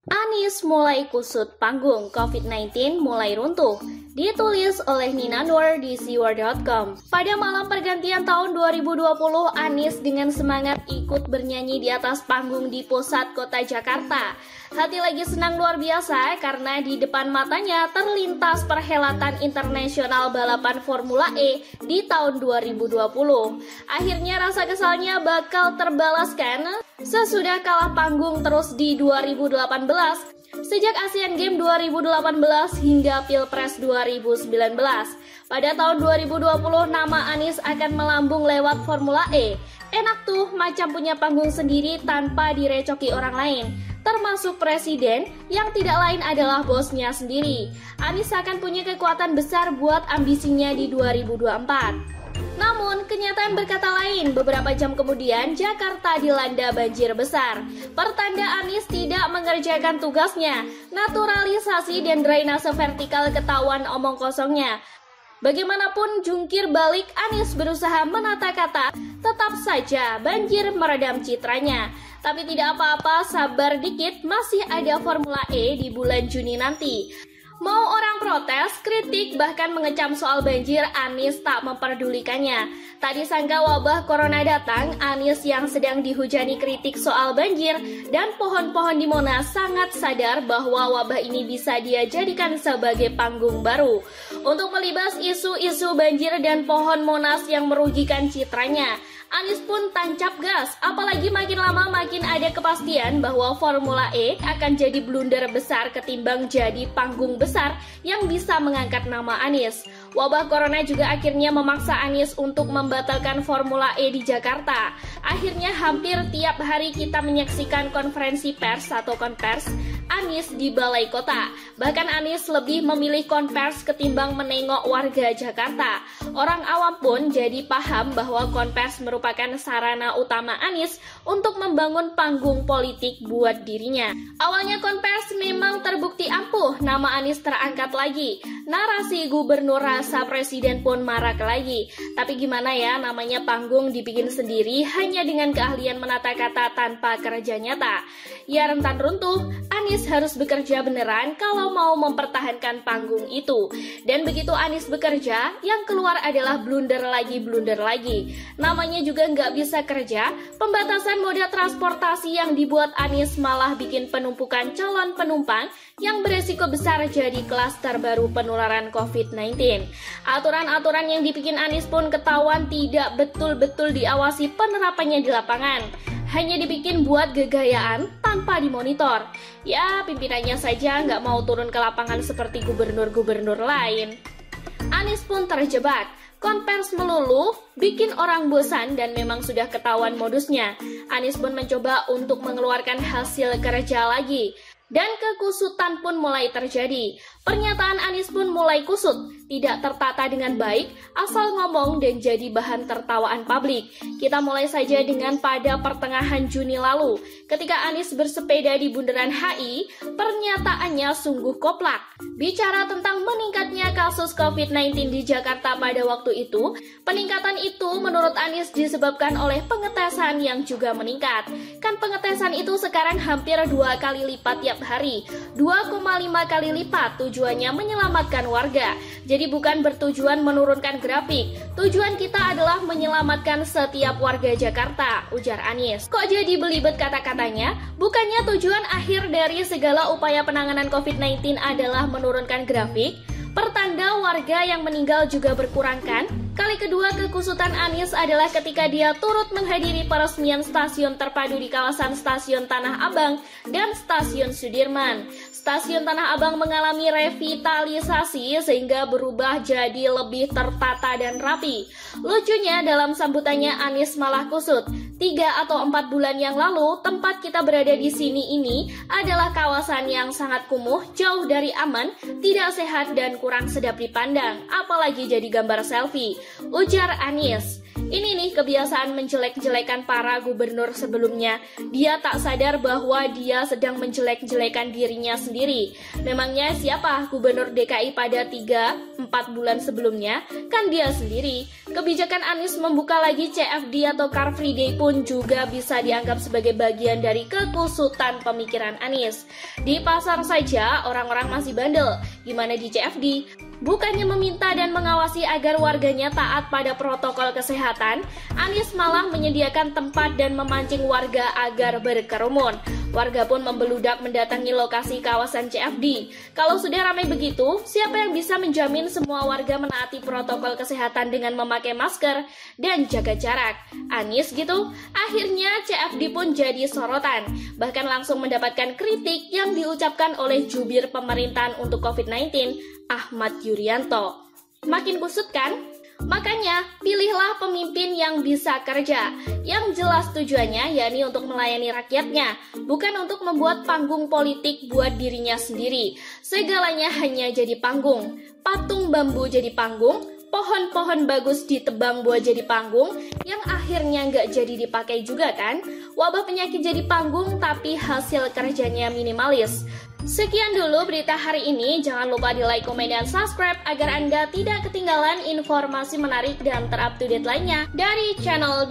Anies mulai kusut panggung, COVID-19 mulai runtuh. Ditulis oleh Nina Nur di siwar.com. Pada malam pergantian tahun 2020, Anies dengan semangat ikut bernyanyi di atas panggung di pusat kota Jakarta. Hati lagi senang luar biasa karena di depan matanya terlintas perhelatan internasional balapan Formula E di tahun 2020. Akhirnya rasa kesalnya bakal terbalaskan sesudah kalah panggung terus di 2018. Sejak Asian Games 2018 hingga Pilpres 2019. Pada tahun 2020 nama Anies akan melambung lewat Formula E. Enak tuh macam punya panggung sendiri tanpa direcoki orang lain, termasuk presiden yang tidak lain adalah bosnya sendiri. Anies akan punya kekuatan besar buat ambisinya di 2024. Namun, kenyataan berkata lain. Beberapa jam kemudian, Jakarta dilanda banjir besar. Pertanda Anies tidak mengerjakan tugasnya. Naturalisasi dan drainase vertikal ketahuan omong kosongnya. Bagaimanapun jungkir balik Anies berusaha menata kata, tetap saja banjir meredam citranya. Tapi tidak apa-apa, sabar dikit, masih ada Formula E di bulan Juni nanti. Mau orang protes, kritik, bahkan mengecam soal banjir, Anies tak memperdulikannya. Tak disangka wabah corona datang, Anies yang sedang dihujani kritik soal banjir dan pohon-pohon di Monas sangat sadar bahwa wabah ini bisa dia jadikan sebagai panggung baru untuk melibas isu-isu banjir dan pohon Monas yang merugikan citranya. Anies pun tancap gas, apalagi makin lama makin ada kepastian bahwa Formula E akan jadi blunder besar ketimbang jadi panggung besar yang bisa mengangkat nama Anies. Wabah corona juga akhirnya memaksa Anies untuk membatalkan Formula E di Jakarta. Akhirnya hampir tiap hari kita menyaksikan konferensi pers atau konvers Anies di Balai Kota. Bahkan Anies lebih memilih konvers ketimbang menengok warga Jakarta. Orang awam pun jadi paham bahwa konvers merupakan sarana utama Anies untuk membangun panggung politik buat dirinya. Awalnya konvers memang terbukti ampuh, nama Anies terangkat lagi. Narasi gubernur rasa presiden pun marak lagi. Tapi gimana ya, namanya panggung dibikin sendiri hanya dengan keahlian menata kata tanpa kerja nyata. Ya rentan runtuh, Anies harus bekerja beneran kalau mau mempertahankan panggung itu. Dan begitu Anies bekerja, yang keluar adalah blunder lagi. Namanya juga nggak bisa kerja, pembatasan moda transportasi yang dibuat Anies malah bikin penumpukan calon penumpang yang beresiko besar jadi klaster baru penularan COVID-19. Aturan-aturan yang dibikin Anies pun ketahuan tidak betul-betul diawasi penerapannya di lapangan. Hanya dibikin buat gegayaan tanpa dimonitor. Ya, pimpinannya saja nggak mau turun ke lapangan seperti gubernur-gubernur lain. Anies pun terjebak. Konvers melulu, bikin orang bosan dan memang sudah ketahuan modusnya. Anies pun mencoba untuk mengeluarkan hasil kerja lagi. Dan kekusutan pun mulai terjadi. Pernyataan Anies pun mulai kusut, tidak tertata dengan baik, asal ngomong dan jadi bahan tertawaan publik. Kita mulai saja dengan pada pertengahan Juni lalu. Ketika Anies bersepeda di Bundaran HI, pernyataannya sungguh koplak. Bicara tentang meningkatnya kasus COVID-19 di Jakarta pada waktu itu, peningkatan itu menurut Anies disebabkan oleh pengetesan yang juga meningkat. Kan pengetesan itu sekarang hampir 2 kali lipat tiap hari, 2,5 kali lipat, tujuannya menyelamatkan warga. Jadi bukan bertujuan menurunkan grafik, tujuan kita adalah menyelamatkan setiap warga Jakarta, ujar Anies. Kok jadi belibet kata-katanya? Bukannya tujuan akhir dari segala upaya penanganan COVID-19 adalah menurunkan grafik? Pertanda warga yang meninggal juga berkurang kan? Kali kedua kekusutan Anies adalah ketika dia turut menghadiri peresmian stasiun terpadu di kawasan Stasiun Tanah Abang dan Stasiun Sudirman. Stasiun Tanah Abang mengalami revitalisasi sehingga berubah jadi lebih tertata dan rapi. Lucunya dalam sambutannya Anies malah kusut. 3 atau 4 bulan yang lalu, tempat kita berada di sini ini adalah kawasan yang sangat kumuh, jauh dari aman, tidak sehat dan kurang sedap dipandang, apalagi jadi gambar selfie. ujar Anies. Ini nih kebiasaan menjelek-jelekan para gubernur sebelumnya. Dia tak sadar bahwa dia sedang menjelek-jelekan dirinya sendiri. Memangnya siapa gubernur DKI pada 3-4 bulan sebelumnya? Kan dia sendiri. Kebijakan Anies membuka lagi CFD atau Car Free Day pun juga bisa dianggap sebagai bagian dari kekusutan pemikiran Anies. Di pasar saja orang-orang masih bandel. Gimana di CFD? Bukannya meminta dan mengawasi agar warganya taat pada protokol kesehatan, Anies malah menyediakan tempat dan memancing warga agar berkerumun. Warga pun membeludak mendatangi lokasi kawasan CFD. Kalau sudah ramai begitu, siapa yang bisa menjamin semua warga menaati protokol kesehatan dengan memakai masker dan jaga jarak? Anies gitu? Akhirnya CFD pun jadi sorotan. Bahkan langsung mendapatkan kritik yang diucapkan oleh jubir pemerintahan untuk COVID-19, Ahmad Yuryanto. Makin kusut kan? Makanya, pilihlah pemimpin yang bisa kerja, yang jelas tujuannya yakni untuk melayani rakyatnya, bukan untuk membuat panggung politik buat dirinya sendiri. Segalanya hanya jadi panggung. Patung bambu jadi panggung, pohon-pohon bagus ditebang buat jadi panggung, yang akhirnya nggak jadi dipakai juga kan? Wabah penyakit jadi panggung, tapi hasil kerjanya minimalis. Sekian dulu berita hari ini, jangan lupa di like, komen, dan subscribe agar Anda tidak ketinggalan informasi menarik dan terupdate lainnya dari channel